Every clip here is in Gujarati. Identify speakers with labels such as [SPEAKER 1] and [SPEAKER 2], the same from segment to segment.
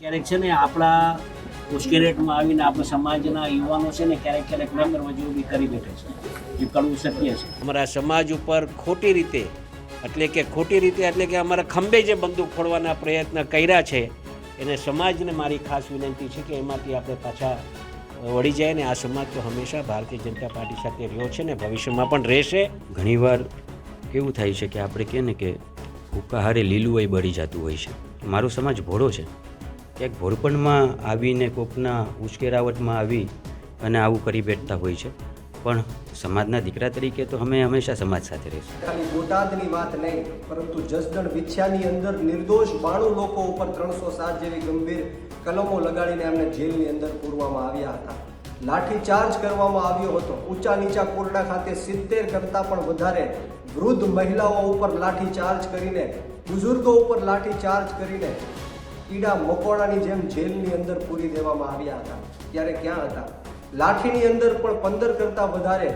[SPEAKER 1] ક્યારેક છે ને આપણા ઉશ્કેરેટમાં આવીને આપણા સમાજના યુવાનો છે ને ક્યારેક નંબર વજુ બી કરી બેઠે છે, જે કરવું શક્ય છે. અમારા સમાજ ઉપર ખોટી રીતે એટલે કે અમારા ખંભે જે બંદૂક ફોડવાના પ્રયત્ન કર્યા છે એને સમાજને મારી ખાસ વિનંતી છે કે એમાંથી આપણે પાછા વળી જાય ને આ સમાજ તો હંમેશા ભારતીય જનતા પાર્ટી સાથે રહ્યો છે ને ભવિષ્યમાં પણ રહેશે.
[SPEAKER 2] ઘણીવાર કેવું થાય છે કે આપણે કહે ને કે હુક્કાહારે લીલું હોય બળી જતું હોય છે. મારો સમાજ ભોળો છે, ક્યાંક ભોળપણમાં આવીને કોકના ઉશ્કેરાવટમાં આવી અને આવું કરી બેઠતા હોય છે, પણ સમાજના દીકરા તરીકે તો અમે હંમેશા સમાજ સાથે રહીશું.
[SPEAKER 3] ખાલી બોટાદની વાત નહીં, પરંતુ જસદણ વિછ્યાની અંદર નિર્દોષ 92 લોકો ઉપર 307 જેવી ગંભીર કલમો લગાડીને એમને જેલની અંદર પૂરવામાં આવ્યા હતા. લાઠીચાર્જ કરવામાં આવ્યો હતો. ઊંચા નીચા કોરડા ખાતે 70 કરતાં પણ વધારે વૃદ્ધ મહિલાઓ ઉપર લાઠીચાર્જ કરીને, બુઝુર્ગો ઉપર લાઠીચાર્જ કરીને કીડા મકોડાની જેમ જેલની અંદર પૂરી દેવામાં આવ્યા હતા. ત્યારે ક્યાં હતા? લાઠીની અંદર પણ 15 કરતાં વધારે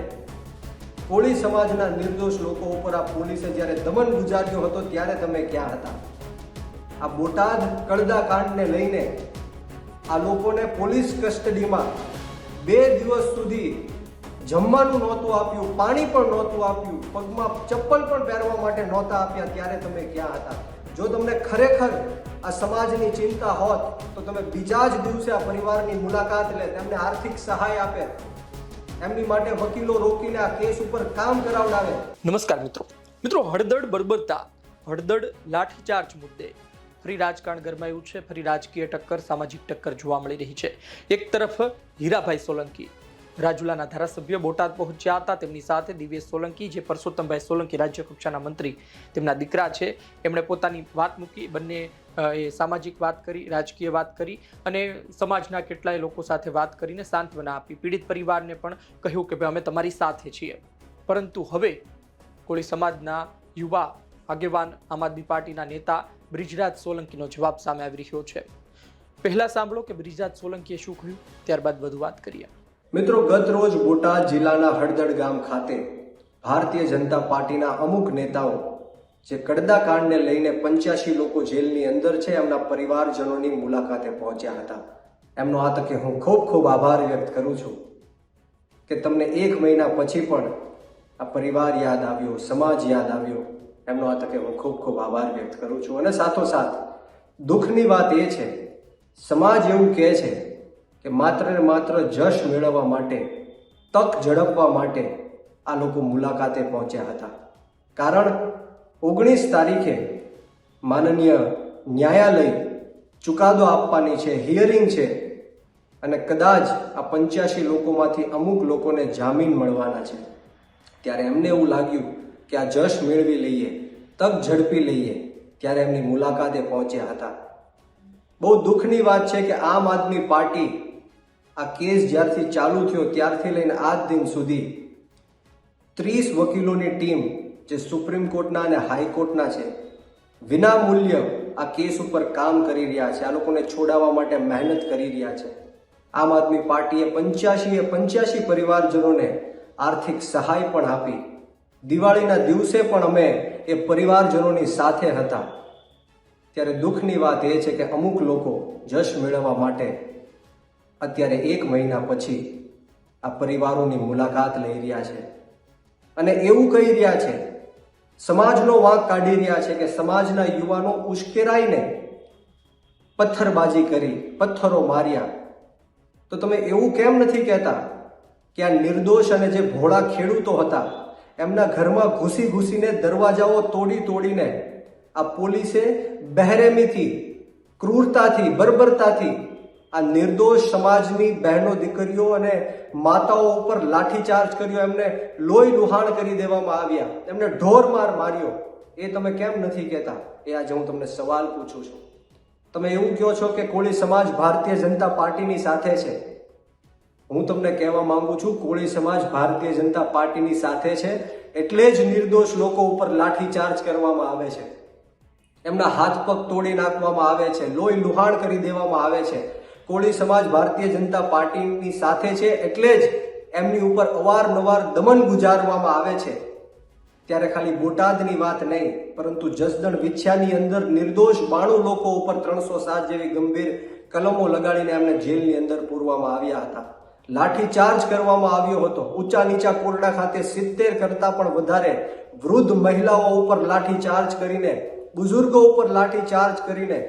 [SPEAKER 3] કોળી સમાજના નિર્દોષ લોકો ઉપર આ પોલીસે જ્યારે દમન ગુજાર્યો હતો ત્યારે તમે ક્યાં હતા? આ બોટાદ કડદા કાંડને લઈને આ લોકોને પોલીસ કસ્ટડીમાં 2 દિવસ સુધી જમવાનું નહોતું આપ્યું, પાણી પણ નહોતું આપ્યું, પગમાં ચપ્પલ પણ પહેરવા માટે નહોતા આપ્યા. ત્યારે તમે ક્યાં હતા? જો તમને ખરેખર આ સમાજની ચિંતા હોત તો તમે બીજા જ દિવસે આ પરિવારની મુલાકાત લે, તેમને આર્થિક સહાય આપે, એમની માટે વકીલો રોકીને આ કેસ ઉપર કામ કરાવડાવે.
[SPEAKER 4] નમસ્કાર મિત્રો, હળદળ બર્બરતા, હળદળ લાઠીચાર્જ મુદ્દે ફરી રાજકારણ ગરમાયું છે. ફરી રાજકીય ટક્કર, સામાજિક ટક્કર જોવા મળી રહી છે. એક તરફ હીરાભાઈ સોલંકી રાજુલાના ધારાસભ્ય બોટાદ પહોંચ્યા હતા. તેમની સાથે દિવ્યેશ સોલંકી, જે પરસોત્તમભાઈ સોલંકી રાજ્ય કક્ષાના મંત્રી, તેમના દીકરા છે, એમણે પોતાની વાત મૂકી. બંને એ સામાજિક વાત કરી, રાજકીય વાત કરી અને સમાજના કેટલાય લોકો સાથે વાત કરીને સાંત્વના આપી. પીડિત પરિવારને પણ કહ્યું કે ભાઈ અમે તમારી સાથે છીએ. પરંતુ હવે કોળી સમાજના યુવા આગેવાન, આમ આદમી પાર્ટીના નેતા બ્રિજરાજ સોલંકીનો જવાબ સામે આવી રહ્યો છે. પહેલા સાંભળો કે બ્રિજરાજ સોલંકીએ શું કહ્યું, ત્યારબાદ વધુ વાત કરીએ.
[SPEAKER 3] મિત્રો, ગત રોજ બોટાદ જિલ્લાના હળદળ ગામ ખાતે ભારતીય જનતા પાર્ટીના અમુક નેતાઓ જે કડદા કાંડને લઈને 85 લોકો જેલની અંદર છે, એમના પરિવારજનોની મુલાકાતે પહોંચ્યા હતા. એમનો આ તકે હું ખૂબ આભાર વ્યક્ત કરું છું કે તમને 1 મહિના પછી પણ આ પરિવાર યાદ આવ્યો, સમાજ યાદ આવ્યો. એમનો આ તકે હું ખૂબ આભાર વ્યક્ત કરું છું. અને સાથોસાથ દુઃખની વાત એ છે, સમાજ એવું કહે છે કે માત્ર ને માત્ર જશ મેળવવા માટે, તક ઝડપવા માટે આ લોકો મુલાકાતે પહોંચ્યા હતા. કારણ 19 તારીખે માનનીય ન્યાયાલય ચુકાદો આપવાની છે, હિયરિંગ છે, અને કદાચ આ 85 લોકોમાંથી અમુક લોકોને જામીન મળવાના છે. ત્યારે એમને એવું લાગ્યું કે આ જશ મેળવી લઈએ, તક ઝડપી લઈએ, ત્યારે એમની મુલાકાતે પહોંચ્યા હતા. બહુ દુઃખની વાત છે કે આમ આદમી પાર્ટી આ કેસ જ્યારથી ચાલુ થયો ત્યારથી લઈને આજ દિન સુધી 30 વકીલોની ટીમ, જે સુપ્રીમ કોર્ટના અને હાઈકોર્ટના છે, વિના મૂલ્ય આ કેસ ઉપર કામ કરી રહ્યા છે. આ લોકોને છોડાવવા માટે મહેનત કરી રહ્યા છે. આમ આદમી પાર્ટીએ 85 પરિવારજનોને આર્થિક સહાય પણ આપી. દિવાળીના દિવસે પણ અમે એ પરિવારજનોની સાથે હતા. ત્યારે દુઃખની વાત એ છે કે અમુક લોકો જશ મેળવવા માટે અત્યારે 1 મહિના પછી આ પરિવારોની મુલાકાત લઈ રહ્યા છે અને એવું કહી રહ્યા છે, સમાજનો વાંક કાઢી રહ્યા છે કે સમાજના યુવાનો ઉશ્કેરાઈને પથ્થરબાજી કરી, પથ્થરો માર્યા. તો તમે એવું કેમ નથી કહેતા કે આ નિર્દોષ અને જે ભોળા ખેડૂતો હતા એમના ઘરમાં ઘૂસીને દરવાજાઓ તોડીને આ પોલીસે બહેરેમીથી, ક્રૂરતાથી, બર્બરતાથી આ નિર્દોષ સમાજની બહેનો, દીકરીઓ અને માતાઓ ઉપર લાઠીચાર્જ કર્યો, એમને લોહી લુહાણ કરી દેવામાં આવ્યા, એમને ઢોરમાર માર્યો. એ તમે કેમ નથી કહેતા? એ આજે હું તમને સવાલ પૂછું છું. તમે એવું કહો છો કે કોળી સમાજ ભારતીય જનતા પાર્ટીની સાથે છે. હું તમને કહેવા માંગુ છું, કોળી સમાજ ભારતીય જનતા પાર્ટીની સાથે છે એટલે જ નિર્દોષ લોકો ઉપર લાઠીચાર્જ કરવામાં આવે છે, એમના હાથ પગ તોડી નાખવામાં આવે છે, લોહી લુહાણ કરી દેવામાં આવે છે. કોળી સમાજ ભારતીય જનતા પાર્ટીની સાથે છે એટલે જ એમની ઉપર અવારનવાર દમન ગુજારવામાં આવે છે. ત્યારે ખાલી બોટાદની વાત નહીં, પરંતુ જસદણ વિછ્યાની અંદર નિર્દોષ 92 લોકો ઉપર 307 જેવી ગંભીર કલમો લગાડીને એમને જેલની અંદર પૂરવામાં આવ્યા હતા. લાઠીચાર્જ કરવામાં આવ્યો હતો. ઊંચા નીચા કોરડા ખાતે 70 કરતાં પણ વધારે વૃદ્ધ મહિલાઓ ઉપર લાઠીચાર્જ કરીને, બુઝુર્ગો ઉપર લાઠીચાર્જ કરીને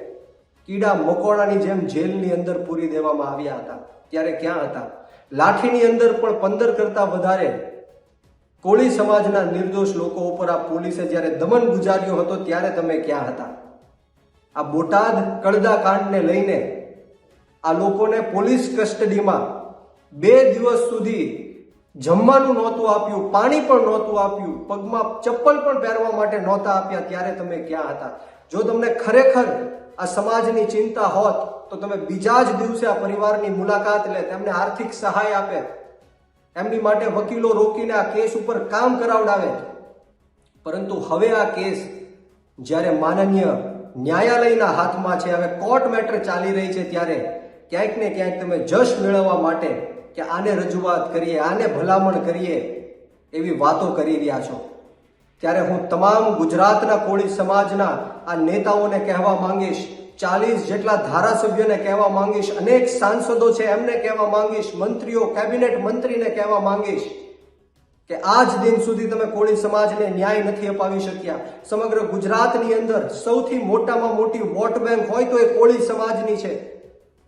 [SPEAKER 3] કીડા મકોડાની જેમ જેલની અંદર પૂરી દેવામાં આવ્યા હતા. ત્યારે ક્યાં હતા? લાઠીની અંદર પણ 15 કરતાં વધારે કોળી સમાજના નિર્દોષ લોકો ઉપર આ પોલીસે જ્યારે દમન ગુજાર્યો હતો ત્યારે તમે ક્યાં હતા? આ બોટાદ કડદા કાંડને લઈને આ લોકોને પોલીસ કસ્ટડીમાં 2 દિવસ સુધી જમવાનું નહોતું આપ્યું, પાણી પણ નહોતું આપ્યું, પગમાં ચપ્પલ પણ પહેરવા માટે નહોતા આપ્યા. ત્યારે તમે ક્યાં હતા? જો તમને ખરેખર આ સમાજની ચિંતા હોત તો તમે બીજા જ દિવસે આ પરિવારની મુલાકાત લે, તેમને આર્થિક સહાય આપે, એમની માટે વકીલો રોકીને આ કેસ ઉપર કામ કરાવડાવે. પરંતુ હવે આ કેસ જ્યારે માનનીય ન્યાયાલયના હાથમાં છે, હવે કોર્ટ મેટર ચાલી રહી છે, ત્યારે ક્યાંક ને ક્યાંક તમે જશ મેળવવા માટે કે આને રજૂઆત કરીએ, આને ભલામણ કરીએ એવી વાતો કરી રહ્યા છો. ત્યારે હું તમામ ગુજરાતના કોળી સમાજના આ નેતાઓને કહેવા માંગીશ, 40 જેટલા ધારાસભ્યોને કહેવા માંગીશ, અનેક સાંસદો છે એમને કહેવા માંગીશ, મંત્રીઓ, કેબિનેટ મંત્રીને કહેવા માંગીશ કે આજ દિન સુધી તમે કોળી સમાજને ન્યાય નથી અપાવી શક્યા. સમગ્ર ગુજરાતની અંદર સૌથી મોટામાં મોટી વોટ બેંક હોય તો એ કોળી સમાજની છે.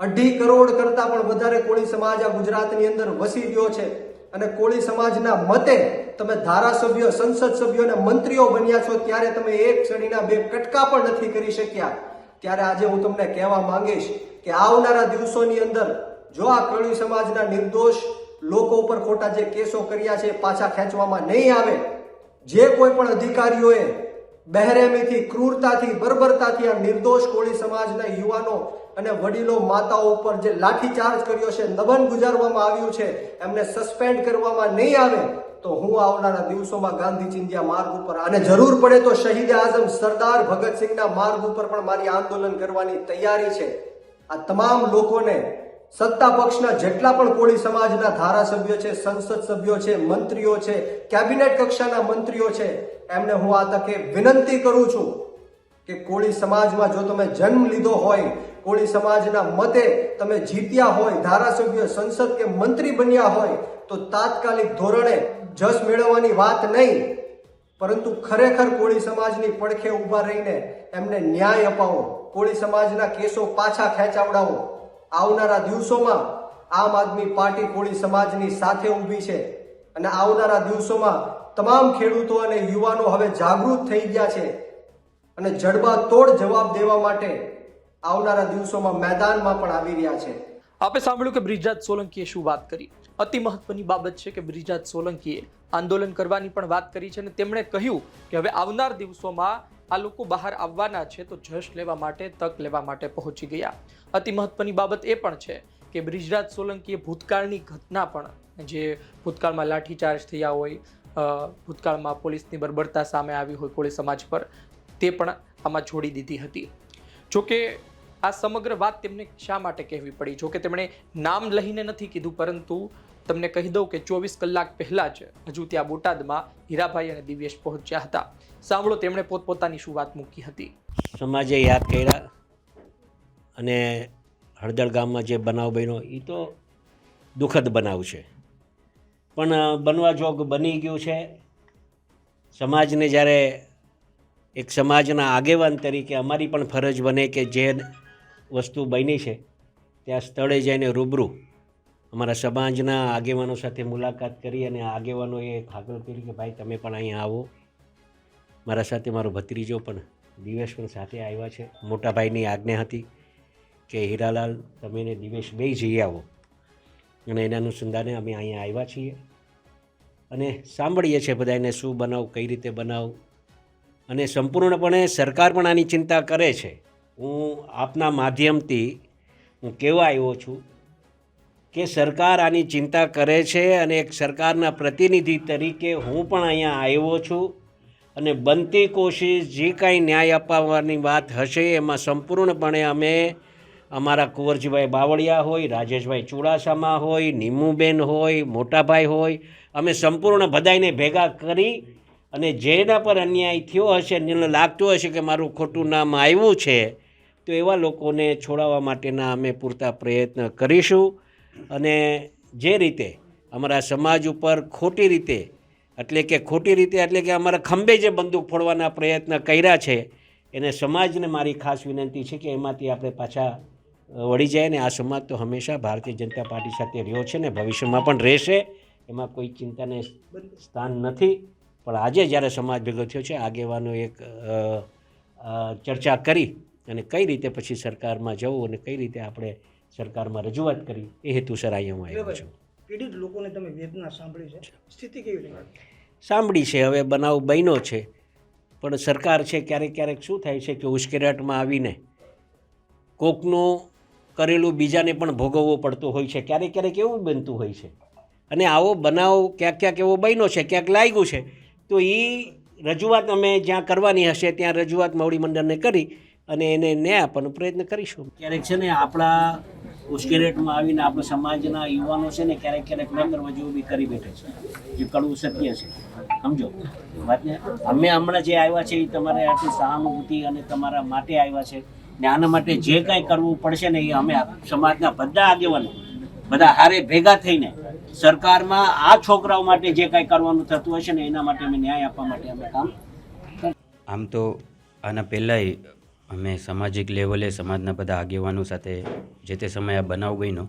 [SPEAKER 3] 2.5 કરોડ કરતાં પણ વધારે કોળી સમાજ આ ગુજરાતની અંદર વસી ગયો છે. અને કોળી સમાજના મતે તમે ધારાસભ્યો, સંસદ સભ્યો અને મંત્રીઓ બન્યા છો, ત્યારે તમે એક છડીના 2 કટકા પણ નથી કરી શક્યા. ત્યારે આજે હું તમને કહેવા માંગીશ કે આવનારા દિવસોની અંદર જો આ કોળી સમાજના નિર્દોષ લોકો ઉપર ખોટા જે કેસો કર્યા છે પાછા ખેંચવામાં નહીં આવે, જે કોઈ પણ અધિકારીઓએ બહેરેમીથી, ક્રૂરતાથી, બર્બરતાથી આ નિર્દોષ કોળી સમાજના યુવાનો અને વડીલો, માતાઓ ઉપર જે લાઠીચાર્જ કર્યો છે, દમન ગુજારવામાં આવ્યું છે, એમને સસ્પેન્ડ કરવામાં નહીં આવે તો હું આવનારા દિવસોમાં ગાંધી ચિંધ્યા માર્ગ ઉપર અને જરૂર પડે તો શહીદ આઝમ સરદાર ભગતસિંહના માર્ગ ઉપર પણ મારી આંદોલન કરવાની તૈયારી છે. આ તમામ લોકોને સત્તા પક્ષના જેટલા પણ કોળી સમાજના ધારાસભ્યો છે, સંસદ સભ્યો છે, મંત્રીઓ છે, કેબિનેટ કક્ષાના મંત્રીઓ છે, એમને હું આ તકે વિનંતી કરું છું કે કોળી સમાજમાં જો તમે જન્મ લીધો હોય, કોળી સમાજના મતે તમે જીત્યા હોય, ધારાસભ્ય, સંસદ કે મંત્રી બન્યા હોય તો તાત્કાલિક ધોરણે જશ મેળવવાની વાત નહીં, પરંતુ ખરેખર કોળી સમાજની પડખે ઊભા રહીને એમને ન્યાય અપાવો, કોળી સમાજના કેસો પાછા ખેંચાવડાવો. આવનારા દિવસોમાં આમ આદમી પાર્ટી કોળી સમાજની સાથે ઊભી છે અને આવનારા દિવસોમાં તમામ ખેડૂતો અને યુવાનો હવે જાગૃત થઈ ગયા છે અને જડબાતોડ જવાબ દેવા માટે આવનારા દિવસોમાં મેદાનમાં પણ આવી રહ્યા છે.
[SPEAKER 4] આપે સાંભળ્યું કે બ્રિજરાજ સોલંકીએ શું વાત કરી. અતિ મહત્વની બાબત છે કે બ્રિજરાજ સોલંકીએ આંદોલન કરવાની પણ વાત કરી છે અને તેમણે કહ્યું કે હવે આવનાર દિવસોમાં આ લોકો બહાર આવવાના છે તો જશ લેવા માટે, તક લેવા માટે પહોંચી ગયા. અતિ મહત્વની બાબત એ પણ છે કે બ્રિજરાજ સોલંકીએ ભૂતકાળની ઘટના પણ, જે ભૂતકાળમાં લાઠીચાર્જ થયા હોય, ભૂતકાળમાં પોલીસની બર્બરતા સામે આવી હોય કોળી સમાજ પર, તે પણ આમાં જોડી દીધી હતી. જોકે આ સમગ્ર વાત તેમને શા માટે કહેવી પડી? જોકે તેમણે નામ લઈને નથી કીધું, પરંતુ તમને કહી દઉં કે 24 કલાક પહેલા જ હજુ ત્યાં બોટાદમાં હીરાભાઈ અને દિવ્યેશ પહોંચ્યા હતા. સાંભળો તેમણે પોતપોતાની શું વાત મૂકી હતી.
[SPEAKER 1] સમાજે યાદ કર્યા અને હળદળ ગામમાં જે બનાવ બન્યો એ તો દુઃખદ બનાવ છે, પણ બનવા જોગ બની ગયું છે. સમાજને જ્યારે એક સમાજના આગેવાન તરીકે અમારી પણ ફરજ બને કે જે વસ્તુ બની છે ત્યાં સ્થળે જઈને રૂબરૂ અમારા સમાજના આગેવાનો સાથે મુલાકાત કરી અને આગેવાનોએ આગળ કર્યું કે ભાઈ તમે પણ અહીંયા આવો. મારા સાથે મારો ભત્રીજો પણ દિવેશ પણ સાથે આવ્યા છે. મોટા ભાઈની આજ્ઞા હતી કે હીરાલાલ તમે ને દિવેશ બે જઈ આવો અને એના અનુસંધાને અમે અહીંયા આવ્યા છીએ અને સાંભળીએ છીએ બધાને શું બનાવ, કઈ રીતે બનાવ, અને સંપૂર્ણપણે સરકાર પણ આની ચિંતા કરે છે. હું આપના માધ્યમથી હું કહેવા આવ્યો છું કે સરકાર આની ચિંતા કરે છે અને એક સરકારના પ્રતિનિધિ તરીકે હું પણ અહીંયા આવ્યો છું અને બનતી કોશિશ જે કાંઈ ન્યાય અપાવવાની વાત હશે એમાં સંપૂર્ણપણે અમે અમારા કુંવરજીભાઈ બાવળિયા હોય, રાજેશભાઈ ચુડાસમા હોય, નીમુબેન હોય, મોટાભાઈ હોય, અમે સંપૂર્ણ બધાઈને ભેગા કરી અને જેના પર અન્યાય થયો હશે જેને લાગતું હશે કે મારું ખોટું નામ આવ્યું છે તો એવા લોકોને છોડાવવા માટેના અમે પૂરતા પ્રયત્ન કરીશું. અને જે રીતે અમારા સમાજ ઉપર ખોટી રીતે એટલે કે અમારા ખંભે જે બંદૂક ફોડવાના પ્રયત્ન કર્યા છે એને સમાજને મારી ખાસ વિનંતી છે કે એમાંથી આપણે પાછા વળી જાય ને આ સમાજ તો હંમેશા ભારતીય જનતા પાર્ટી સાથે રહ્યો છે ને ભવિષ્યમાં પણ રહેશે, એમાં કોઈ ચિંતાને સ્થાન નથી. પણ આજે જ્યારે સમાજ ભેગો થયો છે આગેવાનો એક ચર્ચા કરી અને કઈ રીતે પછી સરકારમાં જવું અને કઈ રીતે આપણે સરકારમાં રજૂઆત કરી એ હેતુસર અહીંયા હું આવ્યો છું.
[SPEAKER 5] પીડિત લોકોને તમે વેદના સાંભળી છે, સ્થિતિ કેવી રહી?
[SPEAKER 1] સાંભળી છે, હવે બનાવ બન્યો છે પણ સરકાર છે ક્યારેક શું થાય છે કે ઉશ્કેરાટમાં આવીને કોકનું કરેલું બીજાને પણ ભોગવવો પડતો હોય છે, ક્યારેક એવું બનતું હોય છે. અને આવો બનાવ ક્યાંક એવો બન્યો છે, ક્યાંક લાગ્યું છે તો એ રજૂઆત અમે જ્યાં કરવાની હશે ત્યાં રજૂઆત મોવડી મંડળને કરી અને એને ન્યાય આપવાનો પ્રયત્ન કરીશું. ક્યારેક છે ને આપણા ઉશ્કેરાટમાં આવીને આપણા સમાજના યુવાનો છે ને ક્યારેક નંબર વજુ બી કરી બેઠે છે, જે કડવું સત્ય છે. સમજો વાતને. અમે હમણાં જે આવ્યા છે એ તમારે આટલી સહાનુભૂતિ અને તમારા માટે આવ્યા છે ને આના માટે જે કાંઈ કરવું પડશે ને એ અમે સમાજના બધા આગેવાનો બધા હારે ભેગા થઈને સરકારમાં આ છોકરાઓ માટે જે કાંઈ કરવાનું થતું હશે ને એના માટે અમે ન્યાય આપવા માટે અમે કામ.
[SPEAKER 2] આમ તો આના પહેલાંય અમે સામાજિક લેવલે સમાજના બધા આગેવાનો સાથે જે તે સમયે આ બનાવ બન્યો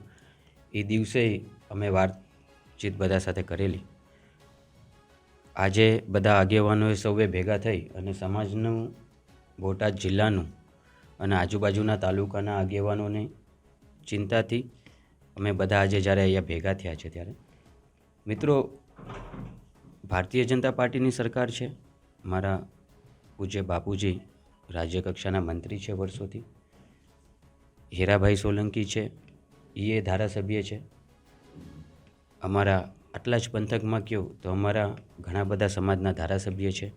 [SPEAKER 2] એ દિવસે અમે વાતચીત બધા સાથે કરેલી. આજે બધા આગેવાનોએ સૌએ ભેગા થઈ અને સમાજનું, બોટાદ જિલ્લાનું અને આજુબાજુના તાલુકાના આગેવાનોની ચિંતાથી અમે બધા આજે જ્યારે અહીંયા ભેગા થયા છે ત્યારે મિત્રો ભારતીય જનતા પાર્ટીની સરકાર છે. મારા પૂજ્ય બાપુજી રાજ્યકક્ષાના મંત્રી છે વર્ષોથી. હીરાભાઈ સોલંકી છે, એ ધારાસભ્ય છે. અમારા આટલા જ પંથકમાં કહું તો અમારા ઘણા બધા સમાજના ધારાસભ્ય છે.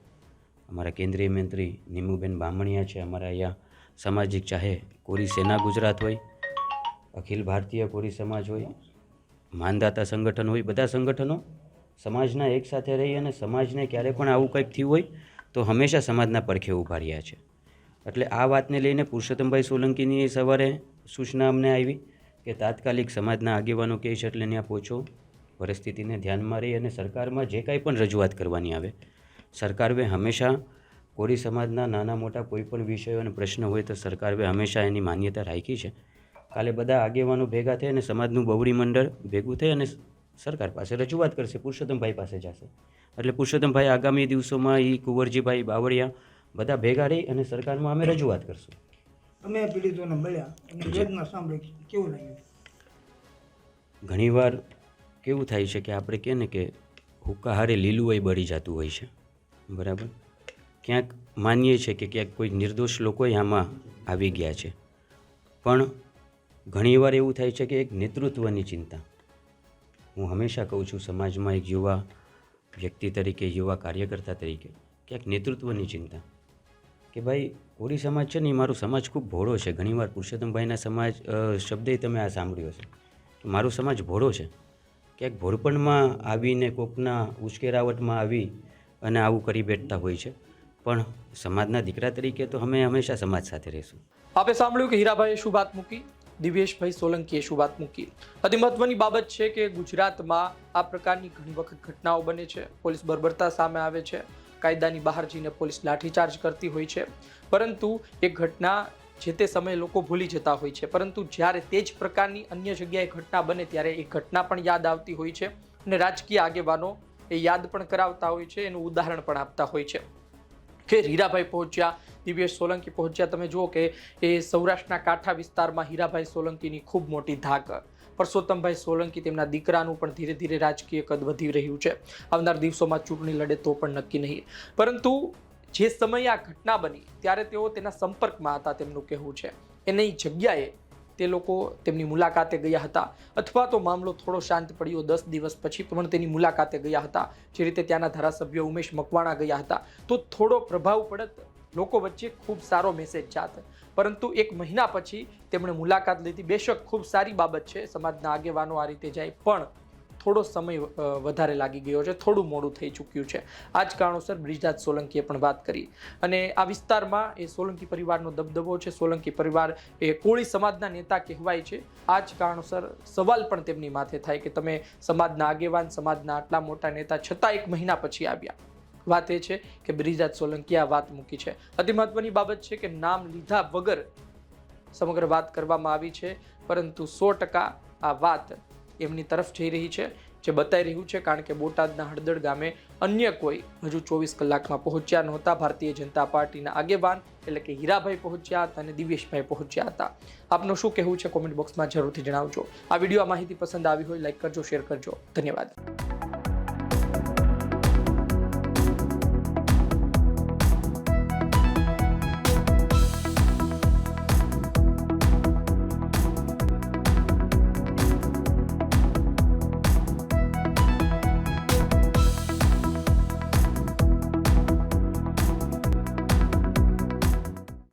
[SPEAKER 2] અમારા કેન્દ્રીય મંત્રી નીમુબેન બામણિયા છે. અમારા અહીંયા સામાજિક ચાહે કોરી સેના ગુજરાત હોય, અખિલ ભારતીય કોરી સમાજ હોય, માનદાતા સંગઠન હોય, બધા સંગઠનો સમાજના એક સાથે રહી અને સમાજને ક્યારે પણ આવું કંઈક થયું હોય તો હંમેશા સમાજના પડખે ઊભા રહ્યા છે. એટલે આ વાતને લઈને પુરુષોત્તમભાઈ સોલંકીની સવારે સૂચના અમને આવી કે તાત્કાલિક સમાજના આગેવાનો કહે છે એટલે ત્યાં પહોંચો, પરિસ્થિતિને ધ્યાનમાં રહી અને સરકારમાં જે કાંઈ પણ રજૂઆત કરવાની આવે, સરકારે હંમેશા કોરી સમાજના નાના મોટા કોઈ પણ વિષયો અને પ્રશ્ન હોય તો સરકારે હંમેશા એની માન્યતા રાખી છે. કાલે બધા આગેવાનો ભેગા થઈ અને સમાજનું બવડી મંડળ ભેગું થઈ અને સરકાર પાસે રજૂઆત કરશે, પુરુષોત્તમભાઈ પાસે જશે. એટલે પુરુષોત્તમભાઈ આગામી દિવસોમાં એ કુંવરજીભાઈ બાવળિયા બધા ભેગા રહી અને સરકારમાં અમે રજૂઆત કરશું.
[SPEAKER 5] તમે પીડિતોને મળ્યા, એમની વેદના સાંભળી, કેવું લાગ્યું?
[SPEAKER 2] ઘણીવાર કેવું થાય છે કે આપણે કહે ને કે હુક્કા હારે લીલુંય બળી જતું હોય છે, બરાબર. ક્યાંક માનીએ છીએ કે ક્યાંક કોઈ નિર્દોષ લોકો આમાં આવી ગયા છે, પણ ઘણીવાર એવું થાય છે કે એક નેતૃત્વની ચિંતા. હું હંમેશા કહું છું સમાજમાં એક યુવા વ્યક્તિ તરીકે, યુવા કાર્યકર્તા તરીકે ક્યાંક નેતૃત્વની ચિંતા કે ભાઈ કોરી સમાજ છે ને એ મારો સમાજ ખૂબ ભોળો છે. ઘણીવાર પુરુષોત્તમભાઈના સમાજ શબ્દે તમે આ સાંભળ્યો છે કે મારો સમાજ ભોળો છે. ક્યાંક ભોળપણમાં આવીને કોકના ઉશ્કેરાવટમાં આવી અને આવું કરી બેઠતા હોય છે, પણ સમાજના દીકરા તરીકે તો અમે હંમેશા સમાજ સાથે રહીશું.
[SPEAKER 4] આપે સાંભળ્યું કે હીરાભાઈએ શું વાત મૂકી, દિવ્યેશભાઈ સોલંકીએ શું વાત મૂકી. અતિ મહત્વની બાબત છે કે ગુજરાતમાં આ પ્રકારની ઘણી વખત ઘટનાઓ બને છે, પોલીસ બર્બરતા સામે આવે છે, કાયદાની બહાર જઈને પોલીસ લાઠીચાર્જ કરતી હોય છે, પરંતુ એ ઘટના જે તે સમયે લોકો ભૂલી જતા હોય છે, પરંતુ જ્યારે તે જ પ્રકારની અન્ય જગ્યાએ ઘટના બને ત્યારે એ ઘટના પણ યાદ આવતી હોય છે અને રાજકીય આગેવાનો એ યાદ પણ કરાવતા હોય છે, એનું ઉદાહરણ પણ આપતા હોય છે. કે હીરાભાઈ પહોંચ્યા, દિવ્યેશ સોલંકી પહોંચ્યા. તમે જુઓ કે એ સૌરાષ્ટ્રના કાંઠા વિસ્તારમાં હીરાભાઈ સોલંકીની ખૂબ મોટી ધાક. પરસોત્તમભાઈ સોલંકી તેમના દીકરાનું પણ ધીરે ધીરે રાજકીય કદ વધી રહ્યું છે. આવનાર દિવસોમાં ચૂંટણી લડે તો પણ નક્કી નહીં, પરંતુ જે સમયે આ ઘટના બની ત્યારે તેઓ તેના સંપર્કમાં હતા તેમનું કહેવું છે. એની જગ્યાએ તે લોકો તેમની મુલાકાતે ગયા હતા, અથવા તો મામલો થોડો શાંત પડ્યો 10 દિવસ પછી પણ તેની મુલાકાતે ગયા હતા. જે રીતે ત્યાંના ધારાસભ્ય ઉમેશ મકવાણા ગયા હતા તો થોડો પ્રભાવ પડત, લોકો વચ્ચે ખૂબ સારો મેસેજ જાત. પરંતુ 1 મહિના પછી તેમણે મુલાકાત લીધી. બેશક ખૂબ સારી બાબત છે, સમાજના આગેવાનો આ રીતે જાય, પણ થોડો સમય વધારે લાગી ગયો છે, થોડું મોડું થઈ ચૂક્યું છે. આ જ કારણોસર બ્રિજરાજ સોલંકીએ પણ વાત કરી. અને આ વિસ્તારમાં એ સોલંકી પરિવારનો દબદબો છે. સોલંકી પરિવાર એ કોળી સમાજના નેતા કહેવાય છે. આ જ કારણોસર સવાલ પણ તેમની માથે થાય કે તમે સમાજના આગેવાન, સમાજના આટલા મોટા નેતા છતાં 1 મહિના પછી આવ્યા. વાત એ છે કે બ્રિજરાજ સોલંકીએ આ વાત મૂકી છે. અતિ મહત્વની બાબત છે કે નામ લીધા વગર સમગ્ર વાત કરવામાં આવી છે, પરંતુ 100% આ વાત એમની તરફ જઈ રહી છે, જે બતાવી રહ્યું છે. કારણ કે બોટાદના હળદળ ગામે અન્ય કોઈ હજુ 24 કલાકમાં પહોંચ્યા નહોતા. ભારતીય જનતા પાર્ટીના આગેવાન એટલે કે હીરાભાઈ પહોંચ્યા હતા અને દિવ્યેશભાઈ પહોંચ્યા હતા. આપનું શું કહેવું છે કોમેન્ટ બોક્સમાં જરૂરથી જણાવજો. આ વિડીયો, આ માહિતી પસંદ આવી હોય લાઈક કરજો, શેર કરજો. ધન્યવાદ.